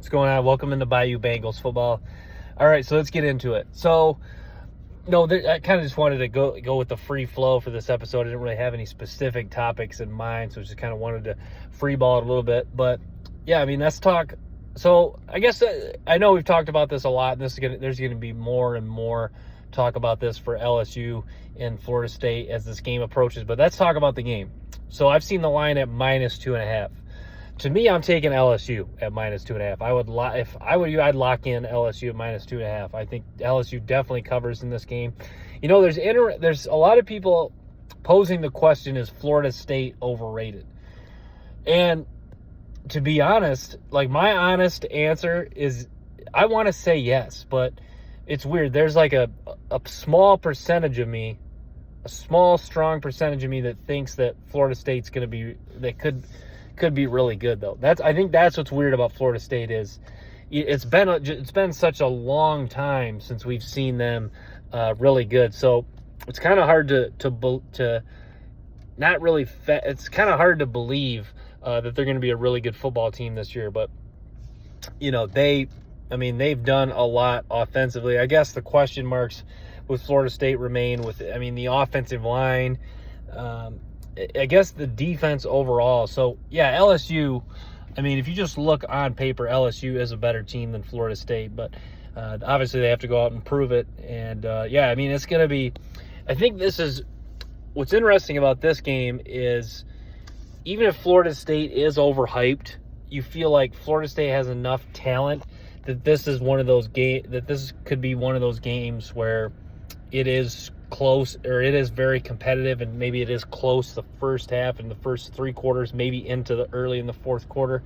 What's going on? Welcome into Bayou Bengals football. All right, so let's get into it. So, I kind of just wanted to go with the free flow for this episode. I didn't really have any specific topics in mind, so just kind of wanted to free ball it a little bit. But yeah, I mean, let's talk. So I guess I know we've talked about this a lot. And there's going to be more and more talk about this for LSU and Florida State as this game approaches. But let's talk about the game. So I've seen the line at -2.5. To me, I'm taking LSU at -2.5. If I were you, I'd lock in LSU at -2.5. I think LSU definitely covers in this game. There's a lot of people posing the question: is Florida State overrated? And to be honest, my honest answer is I want to say yes, but it's weird. There's a small percentage of me, a small, strong percentage of me that thinks that Florida State's going to be, that could be really good though. I think that's what's weird about Florida State is it's been such a long time since we've seen them really good. So it's kind of hard to not really it's kind of hard to believe that they're going to be a really good football team this year. But they've done a lot offensively. I guess the question marks with Florida State remain with the offensive line. I guess the defense overall. So, yeah, LSU, if you just look on paper, LSU is a better team than Florida State. But obviously they have to go out and prove it. And, it's going to be – I think this is – what's interesting about this game is even if Florida State is overhyped, you feel like Florida State has enough talent that this is one of those this could be one of those games where it is close, or it is very competitive, and maybe it is close the first half and the first three quarters, maybe into the early in the fourth quarter.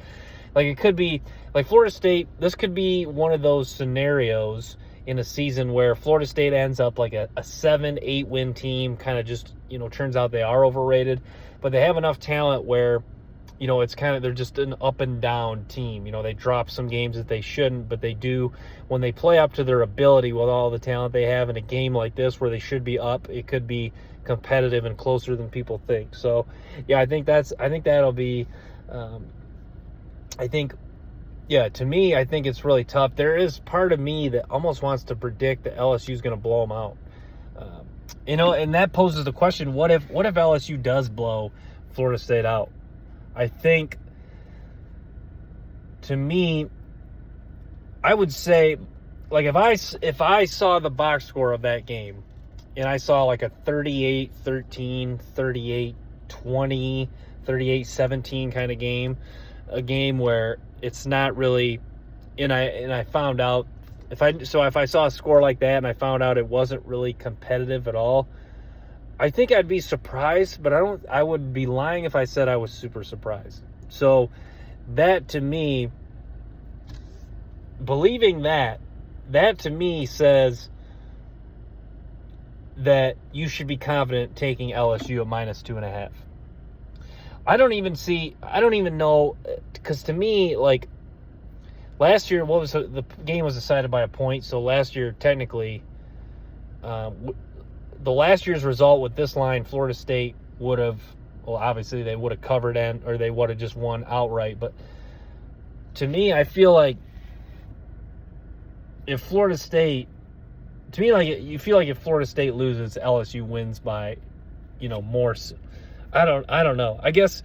It could be like Florida State. This could be one of those scenarios in a season where Florida State ends up like a 7-8 win team, kind of just turns out they are overrated, but they have enough talent where it's kind of, they're just an up and down team. They drop some games that they shouldn't, but they do when they play up to their ability with all the talent they have in a game like this where they should be up. It could be competitive and closer than people think. So, yeah, I think that'll be, to me, I think it's really tough. There is part of me that almost wants to predict that LSU is going to blow them out. And that poses the question: what if LSU does blow Florida State out? I think, to me, I would say, if I saw the box score of that game and I saw a 38-13, 38-20, 38-17 kind of game, a game where it's not really, and I found out, if I saw a score like that and I found out it wasn't really competitive at all, I think I'd be surprised, but I would be lying if I said I was super surprised. So that, to me, believing that to me says that you should be confident taking LSU at -2.5. I don't even know, because to me, last year, the game was decided by a point. So last year, technically, the last year's result with this line, Florida State would have, obviously they would have covered or they would have just won outright. But to me, I feel like if Florida State, you feel like if Florida State loses, LSU wins by, more. I don't know. I guess,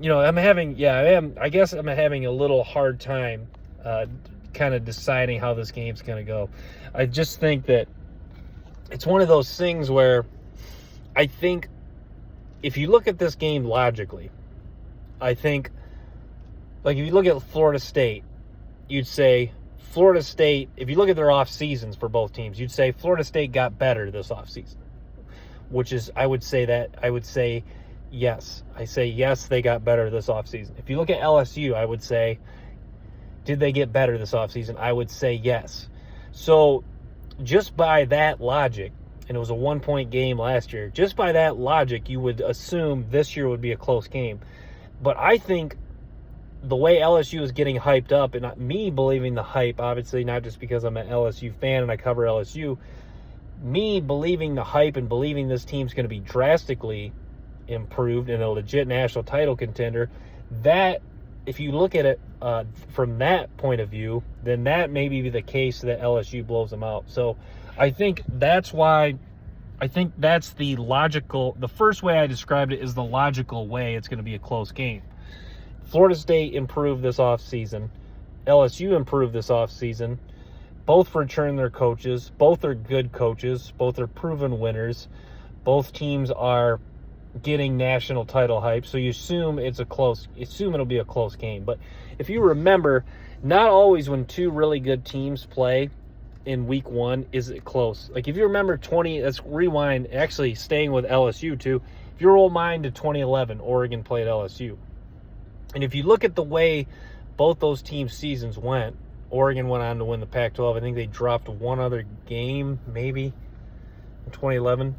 I'm having a little hard time kind of deciding how this game's going to go. I just think that it's one of those things where I think if you look at this game logically, I think, if you look at Florida State, you'd say Florida State, if you look at their off seasons for both teams, you'd say Florida State got better this off season, which is, I would say yes. I say yes, they got better this off season. If you look at LSU, I would say, did they get better this off season? I would say yes. So just by that logic, and it was a 1-point game last year, just by that logic, you would assume this year would be a close game. But I think the way LSU is getting hyped up, and me believing the hype, obviously not just because I'm an LSU fan and I cover LSU, me believing the hype and believing this team's going to be drastically improved and a legit national title contender, that if you look at it from that point of view, then that may be the case that LSU blows them out. So I think that's why, I think that's the first way I described it is the logical way it's going to be a close game. Florida State improved this offseason. LSU improved this offseason. Both returned their coaches. Both are good coaches. Both are proven winners. Both teams are getting national title hype, so you assume it'll be a close game. But if you remember, not always when two really good teams play in week one is it close. Like if you remember let's rewind, actually staying with LSU too. If you roll mine to 2011, Oregon played LSU. And if you look at the way both those teams' seasons went, Oregon went on to win the Pac-12. I think they dropped one other game, maybe, in 2011.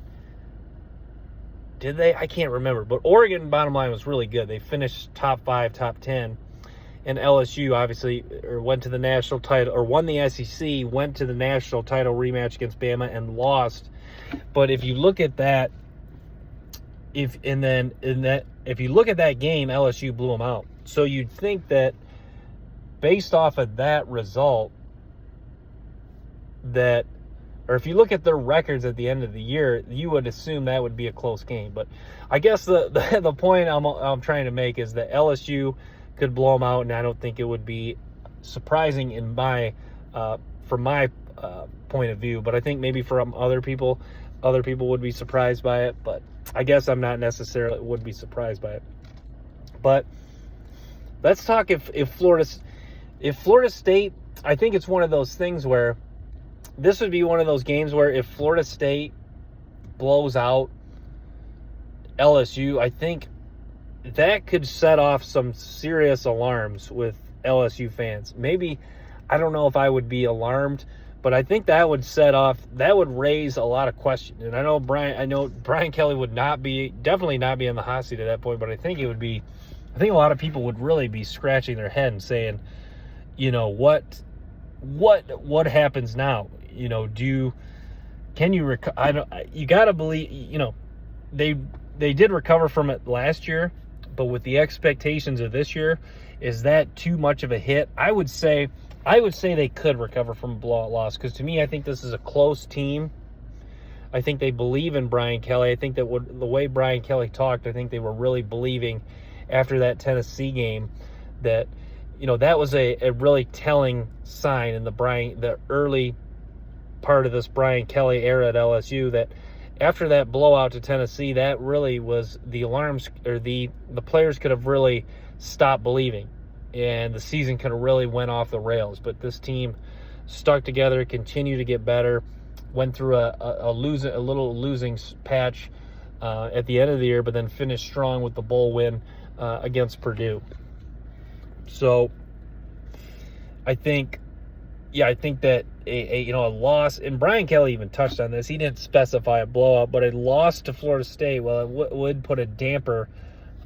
Did they? I can't remember. But Oregon, bottom line, was really good. They finished top 5, top 10. And LSU, obviously, went to the national title, or won the SEC, went to the national title rematch against Bama and lost. But if you look at that, if you look at that game, LSU blew them out. So you'd think that based off of that result, or if you look at their records at the end of the year, you would assume that would be a close game. But I guess the point I'm trying to make is that LSU could blow them out, and I don't think it would be surprising from my point of view. But I think maybe from other people would be surprised by it. But I guess I'm not necessarily would be surprised by it. But let's talk if Florida State. I think it's one of those things where this would be one of those games where if Florida State blows out LSU, I think that could set off some serious alarms with LSU fans. Maybe, I don't know if I would be alarmed, but I think that would raise a lot of questions. And I know Brian Kelly would definitely not be in the hot seat at that point, but I think a lot of people would really be scratching their head and saying, what happens now? You got to believe, they did recover from it last year, but with the expectations of this year, is that too much of a hit? I would say they could recover from a blowout loss, because to me, I think this is a close team. I think they believe in Brian Kelly. I think that the way Brian Kelly talked, I think they were really believing after that Tennessee game that, that was a really telling sign in the early part of this Brian Kelly era at LSU, that after that blowout to Tennessee, that really was the alarms, or the players could have really stopped believing, and the season could have really went off the rails. But this team stuck together, continued to get better, went through a little losing patch at the end of the year, but then finished strong with the bowl win against Purdue. So I think that a loss, and Brian Kelly even touched on this. He didn't specify a blowout, but a loss to Florida State, well, it would put a damper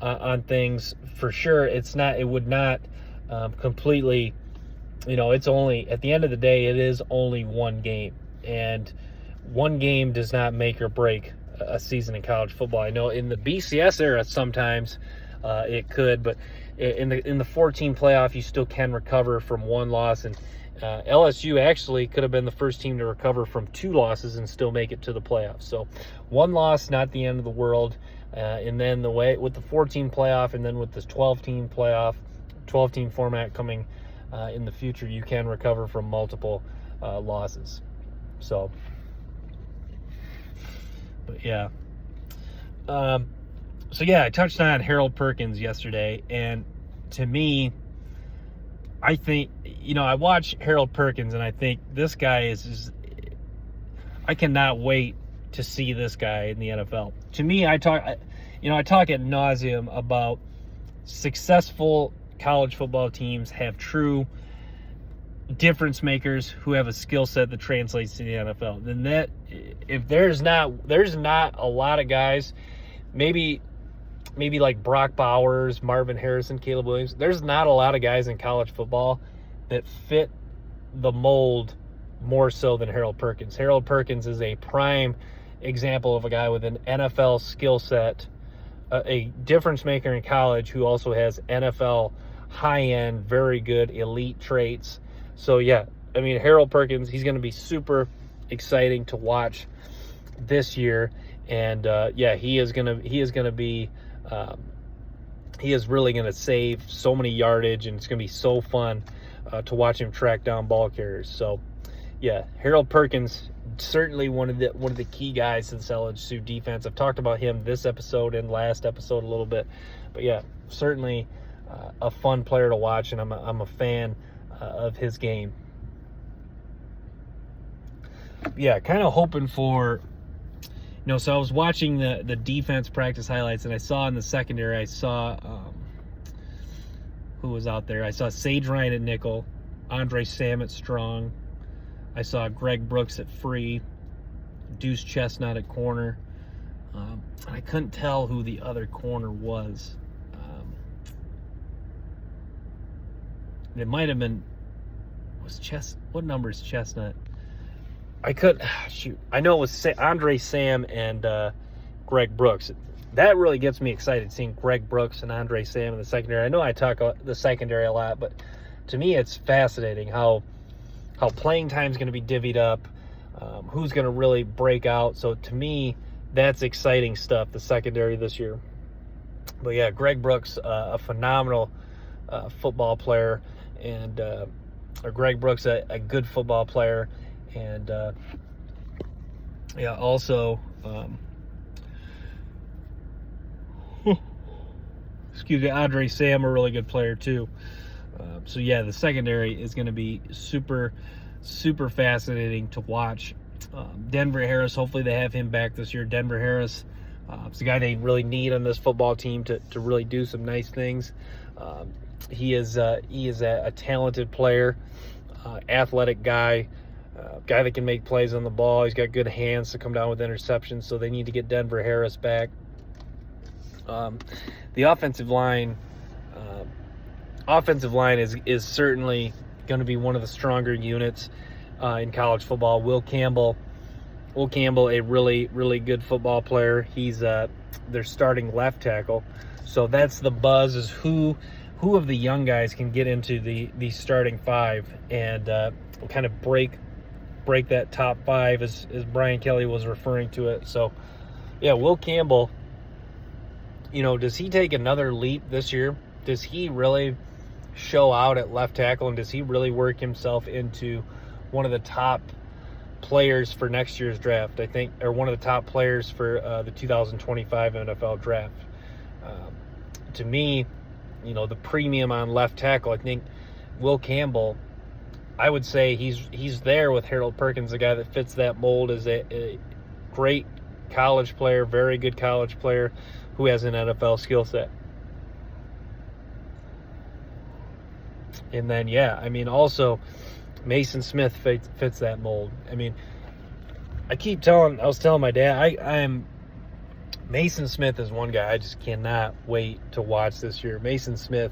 on things for sure. It would not completely, it's only, at the end of the day, it is only one game, and one game does not make or break a season in college football. I know in the BCS era sometimes it could, but in the 14 playoff, you still can recover from one loss, and LSU actually could have been the first team to recover from 2 losses and still make it to the playoffs. So one loss, not the end of the world. And then the way with the 14 playoff, and then with this 12-team playoff, 12-team format coming in the future, you can recover from multiple losses. So, but yeah. I touched on Harold Perkins yesterday, and to me, I think, I watch Harold Perkins, and I think this guy I cannot wait to see this guy in the NFL. To me, I talk ad nauseum about successful college football teams have true difference makers who have a skill set that translates to the NFL. Then that, if there's not a lot of guys, maybe like Brock Bowers, Marvin Harrison, Caleb Williams. There's not a lot of guys in college football that fit the mold more so than Harold Perkins. Harold Perkins is a prime example of a guy with an NFL skill set, a difference maker in college who also has NFL high-end, very good, elite traits. So, yeah, I mean, Harold Perkins, he's going to be super exciting to watch this year. And, yeah, he is really going to save so many yardage, and it's going to be so fun to watch him track down ball carriers. So, yeah, Harold Perkins, certainly one of the key guys in this LSU defense. I've talked about him this episode and last episode a little bit, but yeah, certainly a fun player to watch, and I'm a fan of his game. Yeah, kind of hoping for, so I was watching the defense practice highlights, and I saw in the secondary, I saw who was out there. I saw Sage Ryan at nickel, Andre Sam at strong. I saw Greg Brooks at free, Deuce Chestnut at corner. I couldn't tell who the other corner was. It might have been, what number is Chestnut? I know it was Andre Sam and Greg Brooks. That really gets me excited, seeing Greg Brooks and Andre Sam in the secondary. I know I talk about the secondary a lot, but to me it's fascinating how playing time is going to be divvied up, who's going to really break out. So to me, that's exciting stuff, the secondary this year. But yeah, Greg Brooks, a phenomenal football player, and Greg Brooks, a good football player, and yeah, also, Andre Sam, a really good player too. So yeah, the secondary is going to be super, super fascinating to watch. Denver Harris, hopefully they have him back this year. Denver Harris, it's the guy they really need on this football team to really do some nice things. He is a talented player, athletic guy, guy that can make plays on the ball. He's got good hands to come down with interceptions, so they need to get Denver Harris back. The offensive line is certainly going to be one of the stronger units in college football. Will Campbell, a really, really good football player. He's their starting left tackle. So that's the buzz, is who of the young guys can get into the starting five and kind of break that top five, as Brian Kelly was referring to it. So yeah, Will Campbell, does he take another leap this year? Does he really show out at left tackle, and does he really work himself into one of the top players for next year's draft, I think, or one of the top players for the 2025 NFL draft? To me, the premium on left tackle, I think Will Campbell, I would say he's there with Harold Perkins, a guy that fits that mold as a great college player, very good college player who has an NFL skill set. And then, yeah, I mean, also Mason Smith fits that mold. I mean, I was telling my dad, Mason Smith is one guy I just cannot wait to watch this year. Mason Smith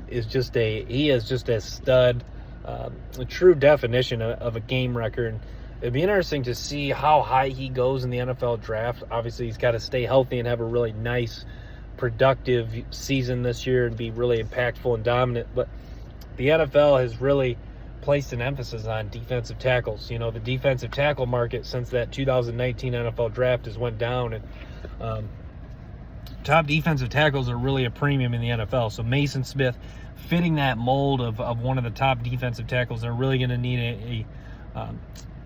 is just a stud, a true definition of a game record. It'd be interesting to see how high he goes in the NFL draft. Obviously, he's got to stay healthy and have a really nice, productive season this year and be really impactful and dominant. But the NFL has really placed an emphasis on defensive tackles. The defensive tackle market since that 2019 NFL draft has went down, and top defensive tackles are really a premium in the NFL. So Mason Smith fitting that mold of one of the top defensive tackles. They're really going to need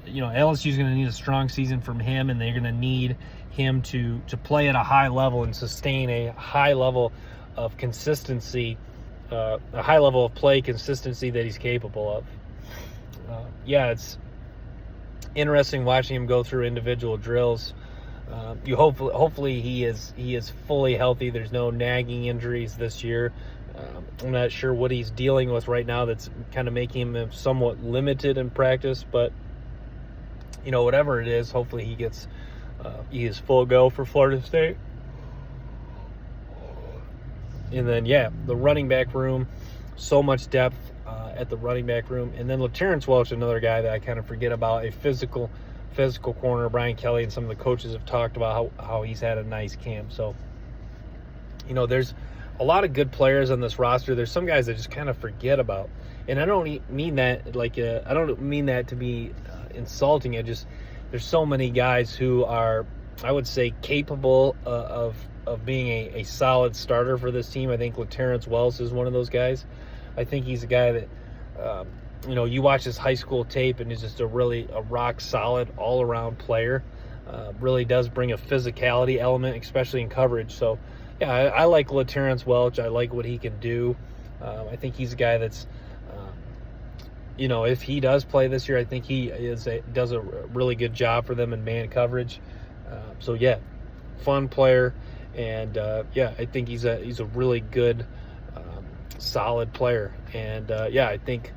LSU is going to need a strong season from him, and they're going to need him to play at a high level and sustain a high level of consistency, a high level of play consistency that he's capable of. Yeah, it's interesting watching him go through individual drills. Hopefully he is fully healthy. There's no nagging injuries this year. I'm not sure what he's dealing with right now that's kind of making him somewhat limited in practice, but whatever it is, hopefully he is full go for Florida State. And then, yeah, the running back room, so much depth at the running back room. And then LaTerrence Welch, another guy that I kind of forget about, a physical corner. Brian Kelly and some of the coaches have talked about how he's had a nice camp. So, there's a lot of good players on this roster. There's some guys that just kind of forget about, and I don't mean that I don't mean that to be insulting. There's so many guys who are, I would say, capable of being a solid starter for this team. I think LaTerrence Wells is one of those guys. I think he's a guy that, you watch his high school tape and he's just a rock solid all around player. Really does bring a physicality element, especially in coverage. So, yeah, I like LaTerrence Welch. I like what he can do. I think he's a guy that's, if he does play this year, I think he does a really good job for them in man coverage. So, yeah, fun player. And, I think he's a really good, solid player. And, I think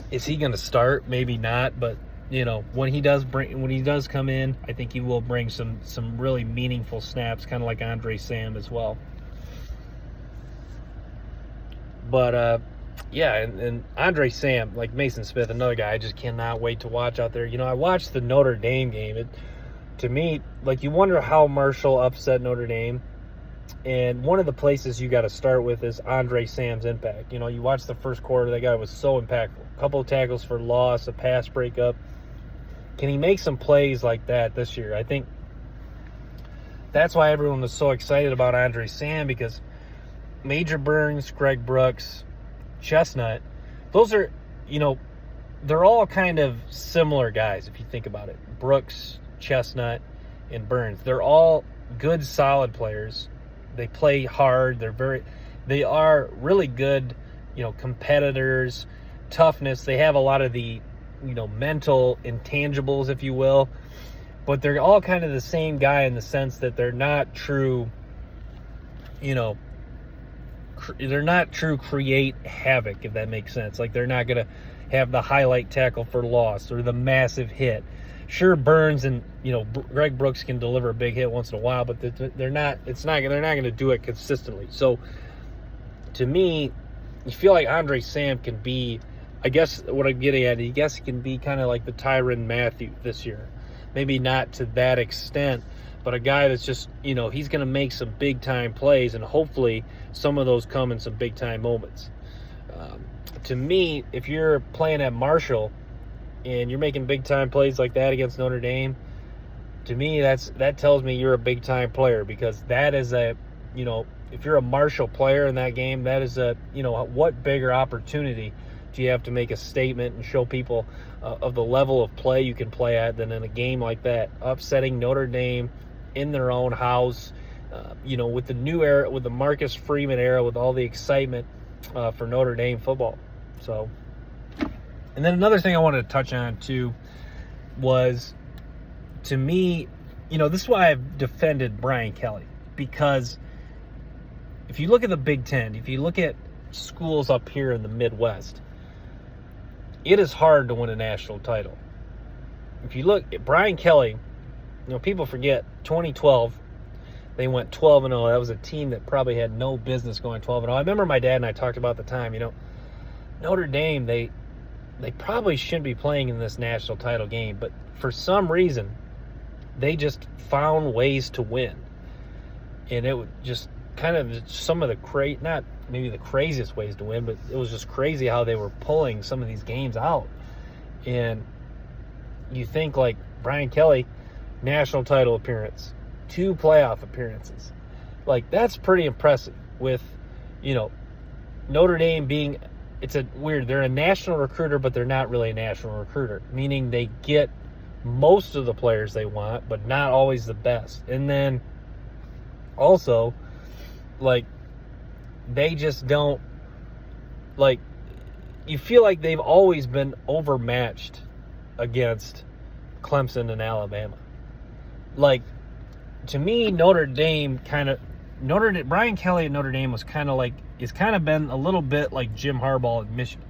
is he going to start? Maybe not, but when he does come in, I think he will bring some really meaningful snaps, kind of like Andre Sam as well. But and Andre Sam, like Mason Smith, another guy I just cannot wait to watch out there. I watched the Notre Dame game. To me, like, you wonder how Marshall upset Notre Dame. And one of the places you got to start with is Andre Sam's impact. You watch the first quarter, that guy was so impactful. A couple of tackles for loss, a pass breakup. Can he make some plays like that this year? I think that's why everyone was so excited about Andre Sam, because Major Burns, Greg Brooks, Chestnut, those are, they're all kind of similar guys if you think about it. Brooks, Chestnut, and Burns. They're all good, solid players. They play hard. They are really good, competitors, toughness. They have a lot of the, mental intangibles, if you will, but they're all kind of the same guy in the sense that they're not true, they're not true create havoc, if that makes sense. Like, they're not going to have the highlight tackle for loss or the massive hit. Sure, Burns and Greg Brooks can deliver a big hit once in a while, but they're not going to do it consistently. So, to me, you feel like Andre Sam can be, I guess what I'm getting at, he can be kind of like the Tyrann Mathieu this year. Maybe not to that extent, but a guy that's just, he's going to make some big time plays, and hopefully some of those come in some big time moments. To me, if you're playing at Marshall and you're making big time plays like that against Notre Dame, to me that tells me you're a big time player, because that is a, if you're a Marshall player in that game, that is a, what bigger opportunity do you have to make a statement and show people of the level of play you can play at than in a game like that, upsetting Notre Dame in their own house, with the new era, with the Marcus Freeman era, with all the excitement for Notre Dame football. So, and then another thing I wanted to touch on too was, to me, this is why I've defended Brian Kelly, because if you look at the Big Ten, if you look at schools up here in the Midwest, it is hard to win a national title. If you look at Brian Kelly, people forget 2012, they went 12-0. That was a team that probably had no business going 12-0. I remember my dad and I talked about the time, Notre Dame, they probably shouldn't be playing in this national title game, but for some reason, they just found ways to win. And it was just kind of some of the not maybe the craziest ways to win, but it was just crazy how they were pulling some of these games out. And you think, like, Brian Kelly, national title appearance, 2 playoff appearances. Like, that's pretty impressive with, Notre Dame being, they're a national recruiter, but they're not really a national recruiter, meaning they get most of the players they want, but not always the best. And then also, like, they just don't, like, you feel like they've always been overmatched against Clemson and Alabama. Like, to me, Brian Kelly at Notre Dame was kind of like, it's kind of been a little bit like Jim Harbaugh at Michigan.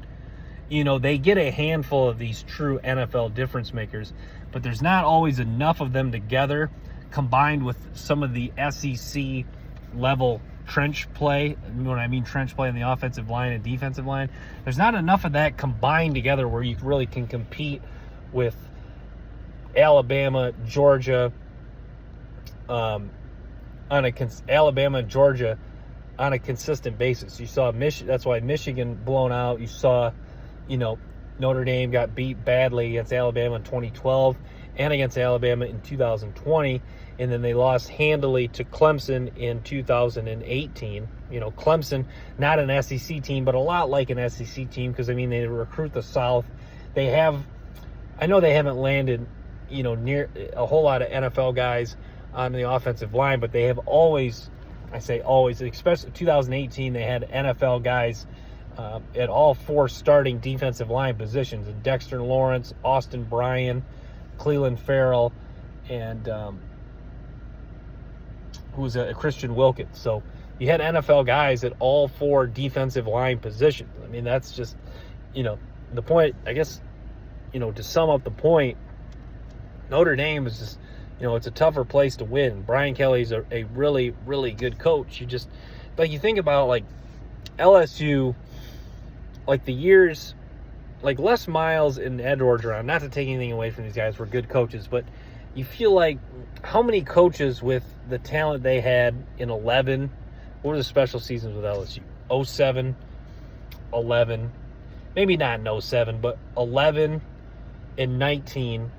They get a handful of these true NFL difference makers, but there's not always enough of them together, combined with some of the SEC level trench play. When I mean trench play on the offensive line and defensive line, there's not enough of that combined together where you really can compete with Alabama, Georgia, Alabama and Georgia on a consistent basis. You saw that's why Michigan blown out. You saw, Notre Dame got beat badly against Alabama in 2012 and against Alabama in 2020, and then they lost handily to Clemson in 2018. Clemson, not an SEC team, but a lot like an SEC team because, they recruit the South. I know they haven't landed, near a whole lot of NFL guys on the offensive line, but they have always, I say always, especially 2018, they had NFL guys at all 4 starting defensive line positions: and Dexter Lawrence, Austin Bryan, Cleveland Farrell, and who was a Christian Wilkins. So you had NFL guys at all 4 defensive line positions. That's just, the point, I guess, to sum up the point, Notre Dame is just, it's a tougher place to win. Brian Kelly's a really, really good coach. You think about, LSU, the years, Les Miles and Ed Orgeron, not to take anything away from these guys, were good coaches, but you feel like how many coaches with the talent they had in 11, what were the special seasons with LSU? 07, 11, maybe not in 07, but 11 and 19.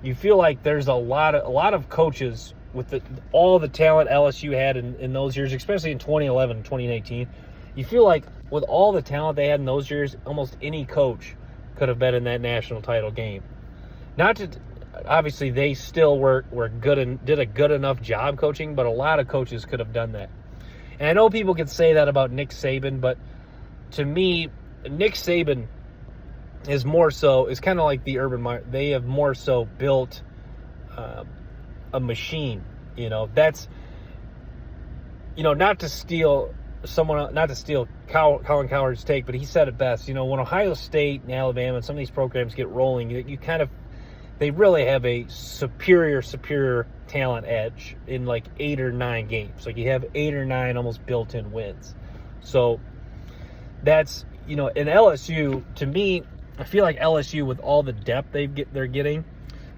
You feel like there's a lot of coaches with all the talent LSU had in those years, especially in 2011 and 2018. You feel like with all the talent they had in those years, almost any coach could have been in that national title game. Obviously, they still were good and did a good enough job coaching, but a lot of coaches could have done that. And I know people can say that about Nick Saban, but to me, Nick Saban is kind of like the Urban Meyer. They have more so built a machine. That's, not to steal Colin Cowherd's take, but he said it best. When Ohio State and Alabama and some of these programs get rolling, they really have a superior talent edge in 8 or 9 games. You have 8 or 9 almost built-in wins. So that's, in LSU, to me, I feel like LSU, with all the depth they're getting,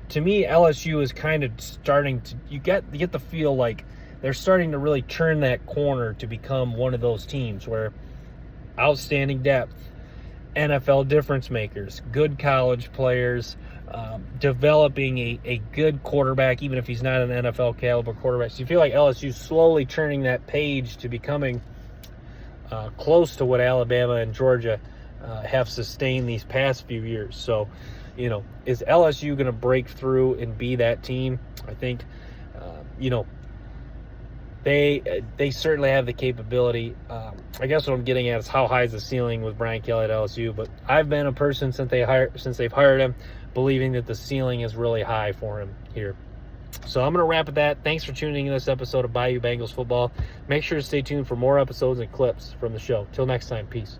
to me, LSU is kind of starting to, you get the feel like they're starting to really turn that corner to become one of those teams where outstanding depth, NFL difference makers, good college players, developing a good quarterback, even if he's not an NFL caliber quarterback. So you feel like LSU slowly turning that page to becoming close to what Alabama and Georgia have sustained these past few years. So, is LSU going to break through and be that team? I think, they certainly have the capability. I guess what I'm getting at is how high is the ceiling with Brian Kelly at LSU. But I've been a person since they've hired him, believing that the ceiling is really high for him here. So I'm going to wrap at that. Thanks for tuning in this episode of Bayou Bengals Football. Make sure to stay tuned for more episodes and clips from the show. Till next time, peace.